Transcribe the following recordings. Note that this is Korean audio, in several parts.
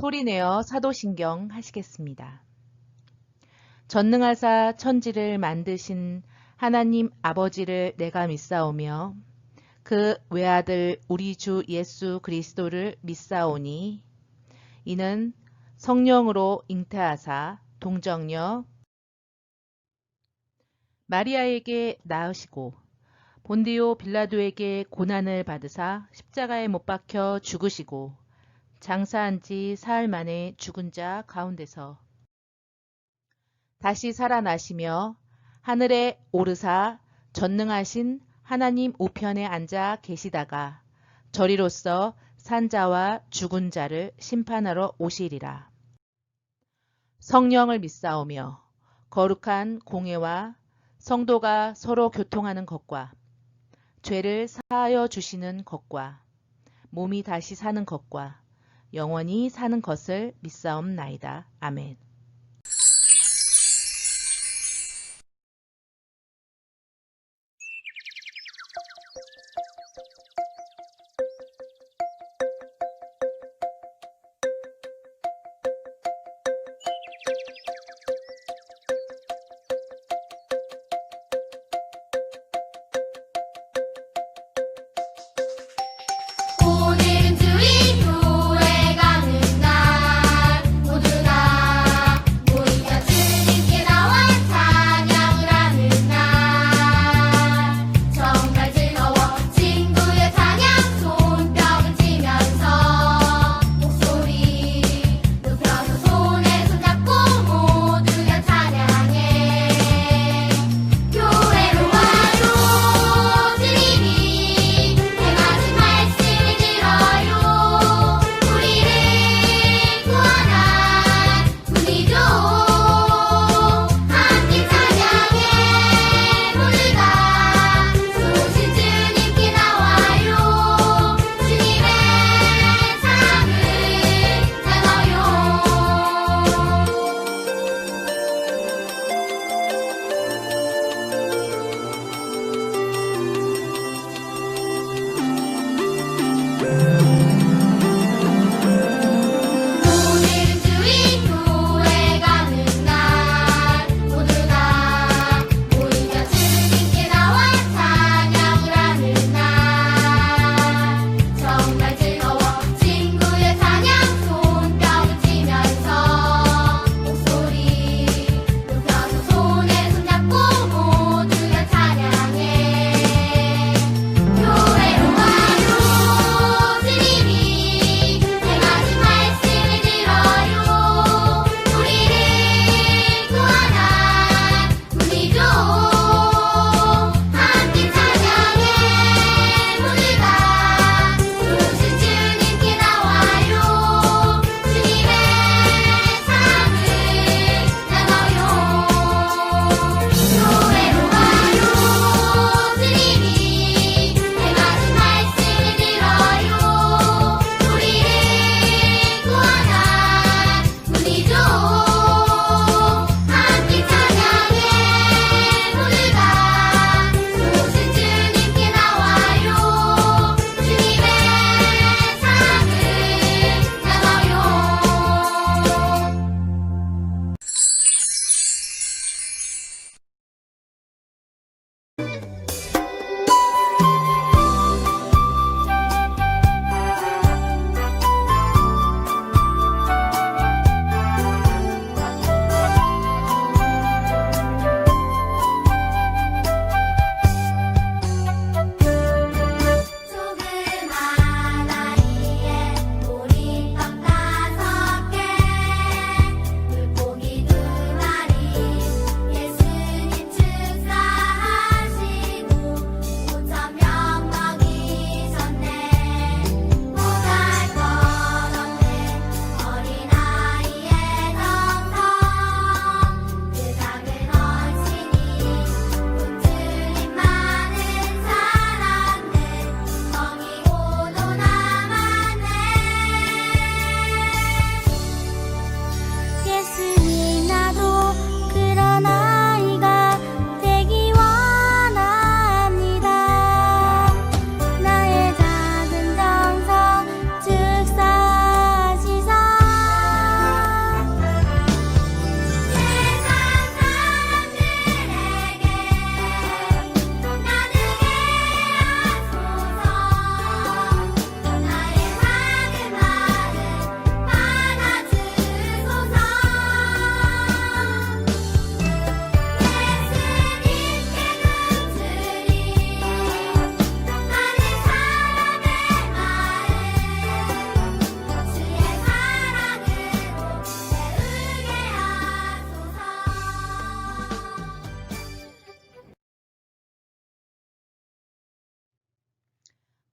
소리내어 사도신경 하시겠습니다. 전능하사 천지를 만드신 하나님 아버지를 내가 믿사오며 그 외아들 우리 주 예수 그리스도를 믿사오니 이는 성령으로 잉태하사 동정녀 마리아에게 낳으시고 본디오 빌라도에게 고난을 받으사 십자가에 못 박혀 죽으시고 장사한 지 사흘 만에 죽은 자 가운데서 다시 살아나시며 하늘에 오르사 전능하신 하나님 우편에 앉아 계시다가 저리로서 산자와 죽은 자를 심판하러 오시리라. 성령을 믿사오며 거룩한 공회와 성도가 서로 교통하는 것과 죄를 사하여 주시는 것과 몸이 다시 사는 것과 영원히 사는 것을 믿사옵나이다. 아멘. 오늘은 주의 교회 가는 날 모두가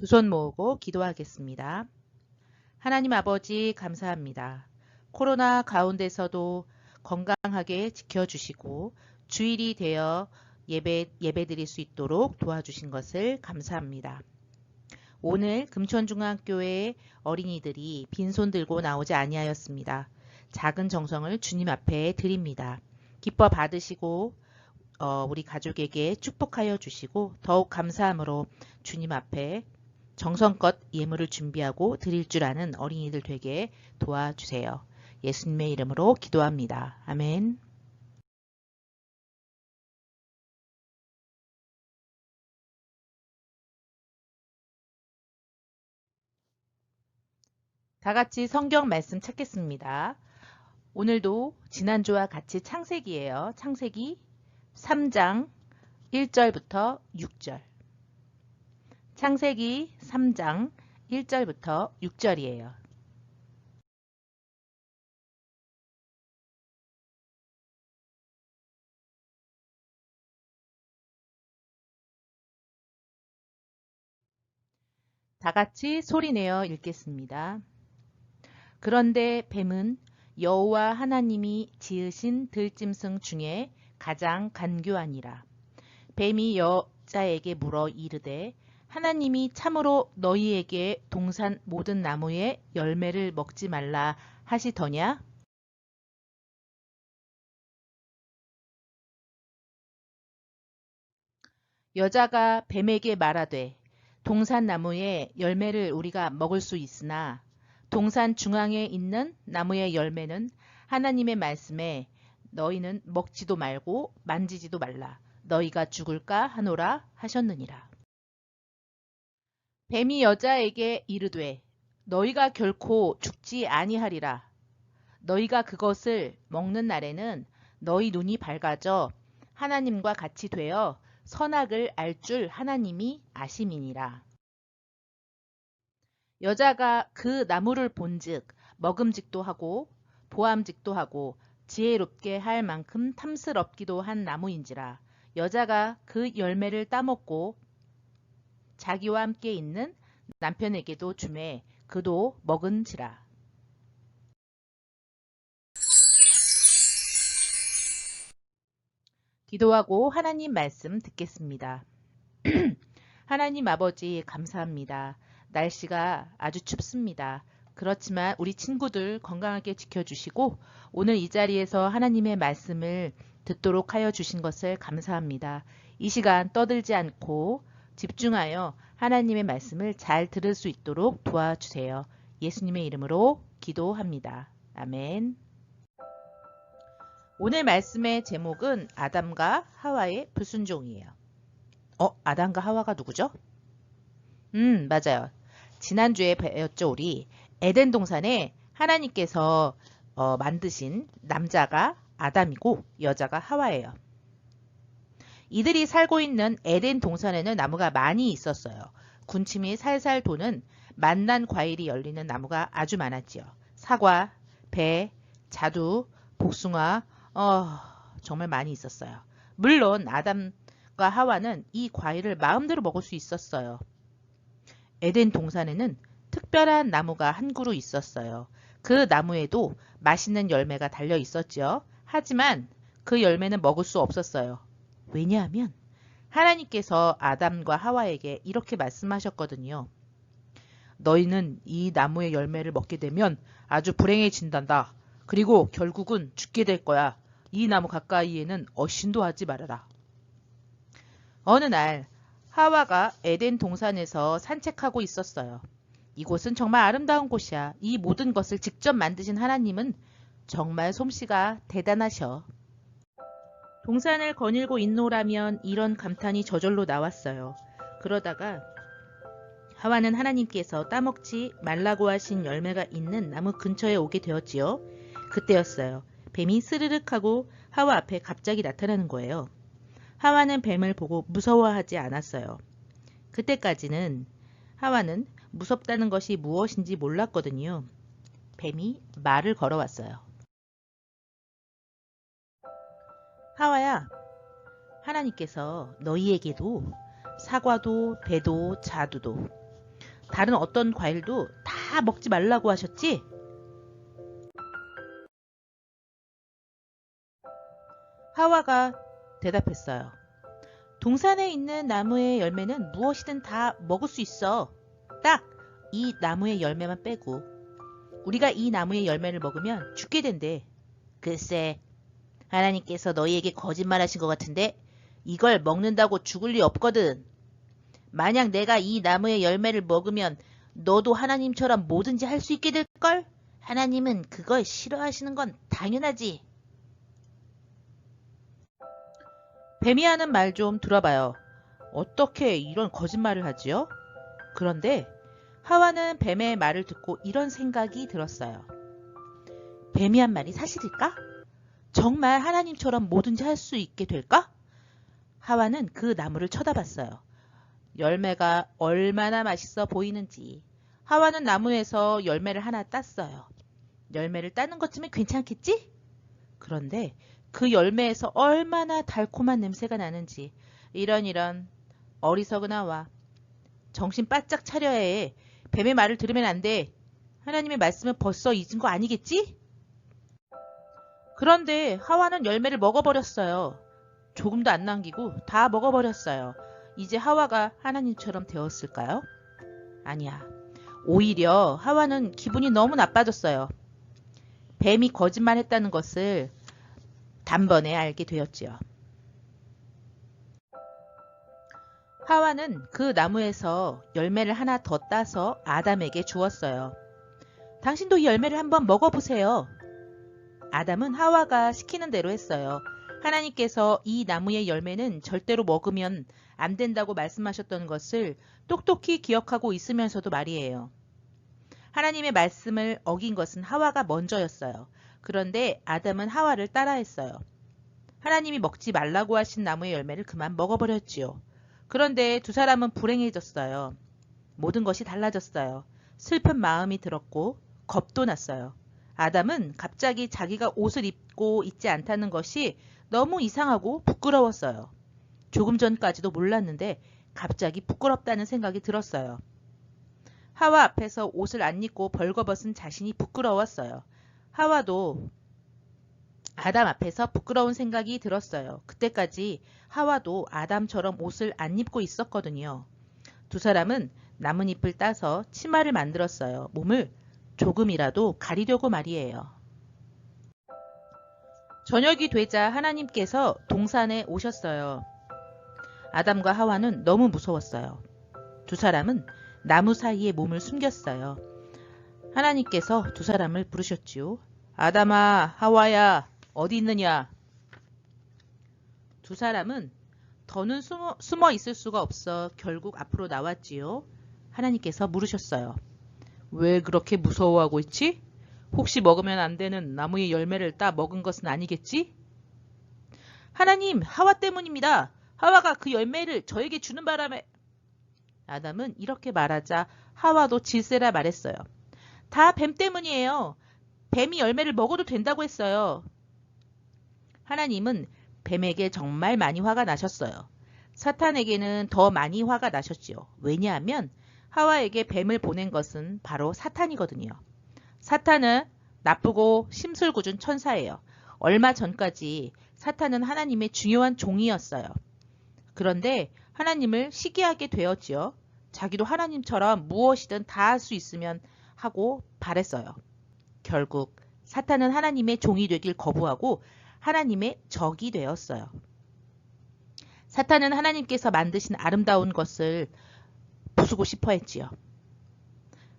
두 손 모으고 기도하겠습니다. 하나님 아버지 감사합니다. 코로나 가운데서도 건강하게 지켜주시고 주일이 되어 예배 드릴 수 있도록 도와주신 것을 감사합니다. 오늘 금천중앙교회 어린이들이 빈손 들고 나오지 아니하였습니다. 작은 정성을 주님 앞에 드립니다. 기뻐 받으시고 우리 가족에게 축복하여 주시고 더욱 감사함으로 주님 앞에 정성껏 예물을 준비하고 드릴 줄 아는 어린이들 되게 도와주세요. 예수님의 이름으로 기도합니다. 아멘. 다 같이 성경 말씀 찾겠습니다. 오늘도 지난주와 같이 창세기예요. 창세기 3장 1절부터 6절. 창세기 3장 1절부터 6절이에요. 다 같이 소리내어 읽겠습니다. 그런데 뱀은 여호와 하나님이 지으신 들짐승 중에 가장 간교하니라. 뱀이 여자에게 물어 이르되 하나님이 참으로 너희에게 동산 모든 나무의 열매를 먹지 말라 하시더냐? 여자가 뱀에게 말하되 동산 나무의 열매를 우리가 먹을 수 있으나 동산 중앙에 있는 나무의 열매는 하나님의 말씀에 너희는 먹지도 말고 만지지도 말라. 너희가 죽을까 하노라 하셨느니라. 뱀이 여자에게 이르되 너희가 결코 죽지 아니하리라. 너희가 그것을 먹는 날에는 너희 눈이 밝아져 하나님과 같이 되어 선악을 알 줄 하나님이 아심이니라. 여자가 그 나무를 본즉 먹음직도 하고 보암직도 하고 지혜롭게 할 만큼 탐스럽기도 한 나무인지라. 여자가 그 열매를 따먹고 자기와 함께 있는 남편에게도 주매 그도 먹은지라. 기도하고 하나님 말씀 듣겠습니다. 하나님 아버지 감사합니다. 날씨가 아주 춥습니다. 그렇지만 우리 친구들 건강하게 지켜주시고 오늘 이 자리에서 하나님의 말씀을 듣도록 하여 주신 것을 감사합니다. 이 시간 떠들지 않고 집중하여 하나님의 말씀을 잘 들을 수 있도록 도와주세요. 예수님의 이름으로 기도합니다. 아멘. 오늘 말씀의 제목은 아담과 하와의 불순종이에요. 아담과 하와가 누구죠? 맞아요. 지난주에 배웠죠, 우리. 에덴 동산에 하나님께서 만드신 남자가 아담이고 여자가 하와예요. 이들이 살고 있는 에덴 동산에는 나무가 많이 있었어요. 군침이 살살 도는 만난 과일이 열리는 나무가 아주 많았지요. 사과, 배, 자두, 복숭아, 정말 많이 있었어요. 물론 아담과 하와는 이 과일을 마음대로 먹을 수 있었어요. 에덴 동산에는 특별한 나무가 한 그루 있었어요. 그 나무에도 맛있는 열매가 달려 있었죠. 하지만 그 열매는 먹을 수 없었어요. 왜냐하면 하나님께서 아담과 하와에게 이렇게 말씀하셨거든요. 너희는 이 나무의 열매를 먹게 되면 아주 불행해진단다. 그리고 결국은 죽게 될 거야. 이 나무 가까이에는 어신도 하지 말아라. 어느 날 하와가 에덴 동산에서 산책하고 있었어요. 이곳은 정말 아름다운 곳이야. 이 모든 것을 직접 만드신 하나님은 정말 솜씨가 대단하셔. 동산을 거닐고 있노라면 이런 감탄이 저절로 나왔어요. 그러다가 하와는 하나님께서 따먹지 말라고 하신 열매가 있는 나무 근처에 오게 되었지요. 그때였어요. 뱀이 스르륵 하고 하와 앞에 갑자기 나타나는 거예요. 하와는 뱀을 보고 무서워하지 않았어요. 그때까지는 하와는 무섭다는 것이 무엇인지 몰랐거든요. 뱀이 말을 걸어왔어요. 하와야, 하나님께서 너희에게도 사과도 배도 자두도 다른 어떤 과일도 다 먹지 말라고 하셨지? 하와가 대답했어요. 동산에 있는 나무의 열매는 무엇이든 다 먹을 수 있어. 딱 이 나무의 열매만 빼고. 우리가 이 나무의 열매를 먹으면 죽게 된대. 글쎄, 하나님께서 너희에게 거짓말하신 것 같은데 이걸 먹는다고 죽을 리 없거든. 만약 내가 이 나무의 열매를 먹으면 너도 하나님처럼 뭐든지 할 수 있게 될걸? 하나님은 그걸 싫어하시는 건 당연하지. 뱀이 하는 말 좀 들어봐요. 어떻게 이런 거짓말을 하지요? 그런데 하와는 뱀의 말을 듣고 이런 생각이 들었어요. 뱀이 한 말이 사실일까? 정말 하나님처럼 뭐든지 할 수 있게 될까? 하와는 그 나무를 쳐다봤어요. 열매가 얼마나 맛있어 보이는지. 하와는 나무에서 열매를 하나 땄어요. 열매를 따는 것쯤은 괜찮겠지? 그런데 그 열매에서 얼마나 달콤한 냄새가 나는지. 이런 어리석은 하와. 정신 바짝 차려야 해. 뱀의 말을 들으면 안 돼. 하나님의 말씀을 벌써 잊은 거 아니겠지? 그런데 하와는 열매를 먹어버렸어요. 조금도 안 남기고 다 먹어버렸어요. 이제 하와가 하나님처럼 되었을까요? 아니야. 오히려 하와는 기분이 너무 나빠졌어요. 뱀이 거짓말했다는 것을 단번에 알게 되었지요. 하와는 그 나무에서 열매를 하나 더 따서 아담에게 주었어요. 당신도 이 열매를 한번 먹어보세요. 아담은 하와가 시키는 대로 했어요. 하나님께서 이 나무의 열매는 절대로 먹으면 안 된다고 말씀하셨던 것을 똑똑히 기억하고 있으면서도 말이에요. 하나님의 말씀을 어긴 것은 하와가 먼저였어요. 그런데 아담은 하와를 따라했어요. 하나님이 먹지 말라고 하신 나무의 열매를 그만 먹어버렸지요. 그런데 두 사람은 불행해졌어요. 모든 것이 달라졌어요. 슬픈 마음이 들었고 겁도 났어요. 아담은 갑자기 자기가 옷을 입고 있지 않다는 것이 너무 이상하고 부끄러웠어요. 조금 전까지도 몰랐는데 갑자기 부끄럽다는 생각이 들었어요. 하와 앞에서 옷을 안 입고 벌거벗은 자신이 부끄러웠어요. 하와도 아담 앞에서 부끄러운 생각이 들었어요. 그때까지 하와도 아담처럼 옷을 안 입고 있었거든요. 두 사람은 나뭇잎을 따서 치마를 만들었어요. 몸을 조금이라도 가리려고 말이에요. 저녁이 되자 하나님께서 동산에 오셨어요. 아담과 하와는 너무 무서웠어요. 두 사람은 나무 사이에 몸을 숨겼어요. 하나님께서 두 사람을 부르셨지요. 아담아, 하와야, 어디 있느냐? 두 사람은 더는 숨어 있을 수가 없어 결국 앞으로 나왔지요. 하나님께서 물으셨어요. 왜 그렇게 무서워하고 있지? 혹시 먹으면 안 되는 나무의 열매를 따 먹은 것은 아니겠지? 하나님, 하와 때문입니다. 하와가 그 열매를 저에게 주는 바람에. 아담은 이렇게 말하자 하와도 질세라 말했어요. 다 뱀 때문이에요. 뱀이 열매를 먹어도 된다고 했어요. 하나님은 뱀에게 정말 많이 화가 나셨어요. 사탄에게는 더 많이 화가 나셨지요. 왜냐하면 하와에게 뱀을 보낸 것은 바로 사탄이거든요. 사탄은 나쁘고 심술궂은 천사예요. 얼마 전까지 사탄은 하나님의 중요한 종이었어요. 그런데 하나님을 시기하게 되었지요. 자기도 하나님처럼 무엇이든 다 할 수 있으면 하고 바랬어요. 결국 사탄은 하나님의 종이 되길 거부하고 하나님의 적이 되었어요. 사탄은 하나님께서 만드신 아름다운 것을 부수고 싶어 했지요.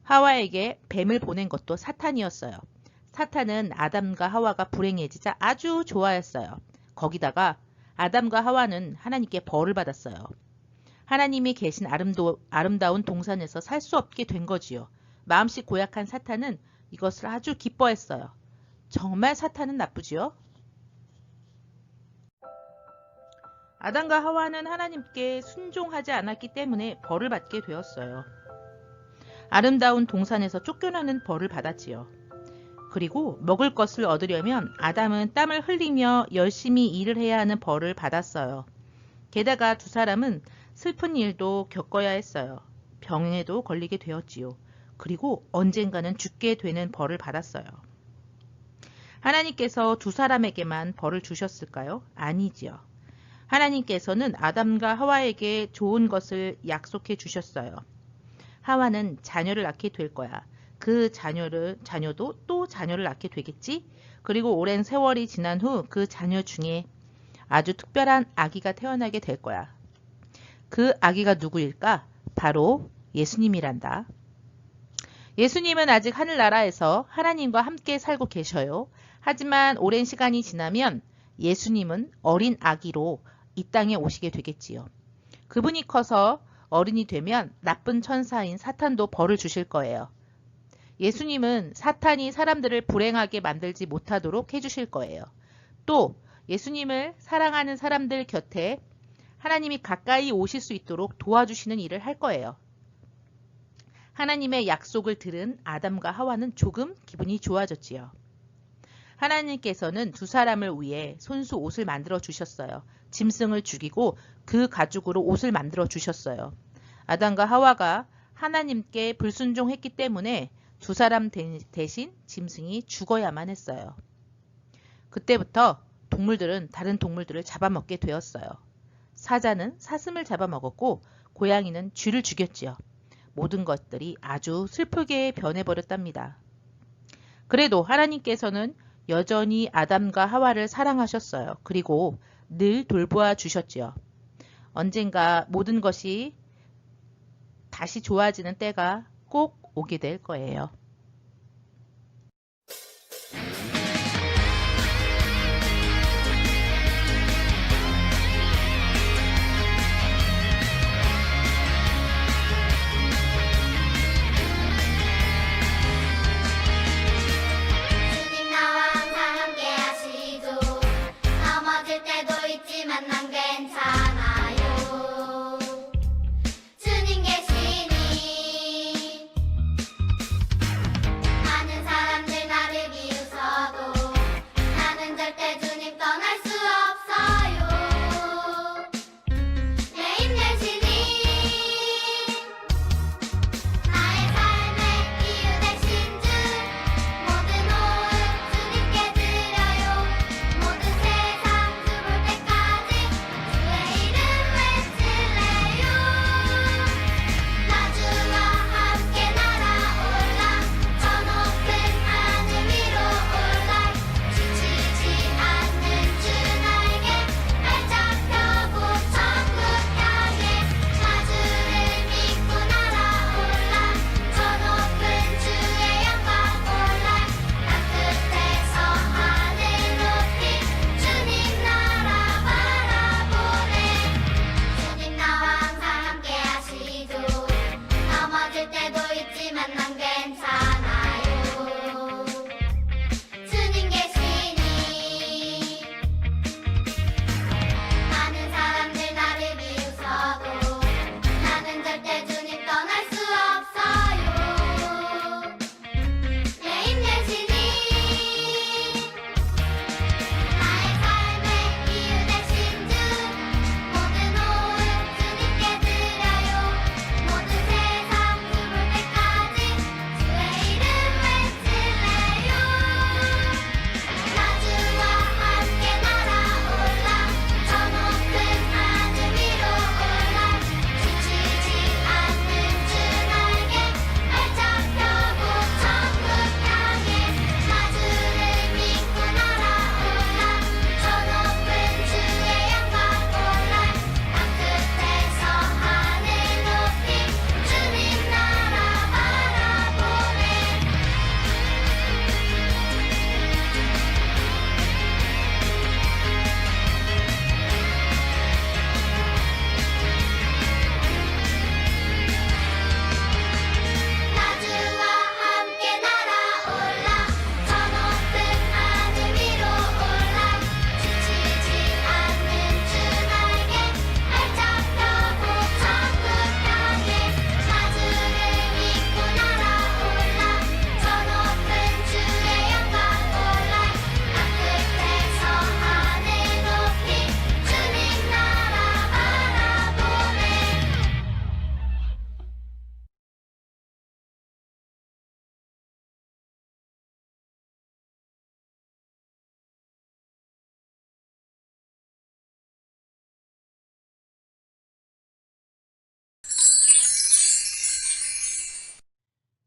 하와에게 뱀을 보낸 것도 사탄이었어요. 사탄은 아담과 하와가 불행해지자 아주 좋아했어요. 거기다가 아담과 하와는 하나님께 벌을 받았어요. 하나님이 계신 아름다운 동산에서 살 수 없게 된 거지요. 마음씨 고약한 사탄은 이것을 아주 기뻐했어요. 정말 사탄은 나쁘지요? 아담과 하와는 하나님께 순종하지 않았기 때문에 벌을 받게 되었어요. 아름다운 동산에서 쫓겨나는 벌을 받았지요. 그리고 먹을 것을 얻으려면 아담은 땀을 흘리며 열심히 일을 해야 하는 벌을 받았어요. 게다가 두 사람은 슬픈 일도 겪어야 했어요. 병에도 걸리게 되었지요. 그리고 언젠가는 죽게 되는 벌을 받았어요. 하나님께서 두 사람에게만 벌을 주셨을까요? 아니지요. 하나님께서는 아담과 하와에게 좋은 것을 약속해 주셨어요. 하와는 자녀를 낳게 될 거야. 그 자녀도 또 자녀를 낳게 되겠지? 그리고 오랜 세월이 지난 후 그 자녀 중에 아주 특별한 아기가 태어나게 될 거야. 그 아기가 누구일까? 바로 예수님이란다. 예수님은 아직 하늘나라에서 하나님과 함께 살고 계셔요. 하지만 오랜 시간이 지나면 예수님은 어린 아기로 이 땅에 오시게 되겠지요. 그분이 커서 어른이 되면 나쁜 천사인 사탄도 벌을 주실 거예요. 예수님은 사탄이 사람들을 불행하게 만들지 못하도록 해주실 거예요. 또 예수님을 사랑하는 사람들 곁에 하나님이 가까이 오실 수 있도록 도와주시는 일을 할 거예요. 하나님의 약속을 들은 아담과 하와는 조금 기분이 좋아졌지요. 하나님께서는 두 사람을 위해 손수 옷을 만들어 주셨어요. 짐승을 죽이고 그 가죽으로 옷을 만들어 주셨어요. 아담과 하와가 하나님께 불순종했기 때문에 두 사람 대신 짐승이 죽어야만 했어요. 그때부터 동물들은 다른 동물들을 잡아먹게 되었어요. 사자는 사슴을 잡아먹었고 고양이는 쥐를 죽였지요. 모든 것들이 아주 슬프게 변해버렸답니다. 그래도 하나님께서는 여전히 아담과 하와를 사랑하셨어요. 그리고 늘 돌보아 주셨지요. 언젠가 모든 것이 다시 좋아지는 때가 꼭 오게 될 거예요. 주님 나와 항상 함께 하시고 넘어질 때도 있지만 난 괜찮아요. 주님 계시니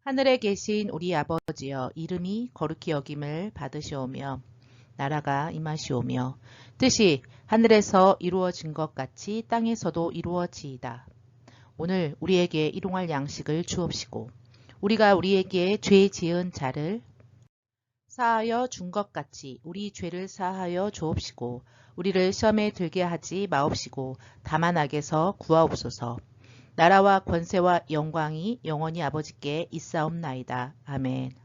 하늘에 계신 우리 아버지여, 이름이 거룩히 여김을 받으시오며 나라가 임하시오며 뜻이 하늘에서 이루어진 것 같이 땅에서도 이루어지이다. 오늘 우리에게 일용할 양식을 주옵시고 우리가 우리에게 죄 지은 자를 사하여 준 것 같이 우리 죄를 사하여 주옵시고 우리를 시험에 들게 하지 마옵시고 다만 악에서 구하옵소서. 나라와 권세와 영광이 영원히 아버지께 있사옵나이다. 아멘.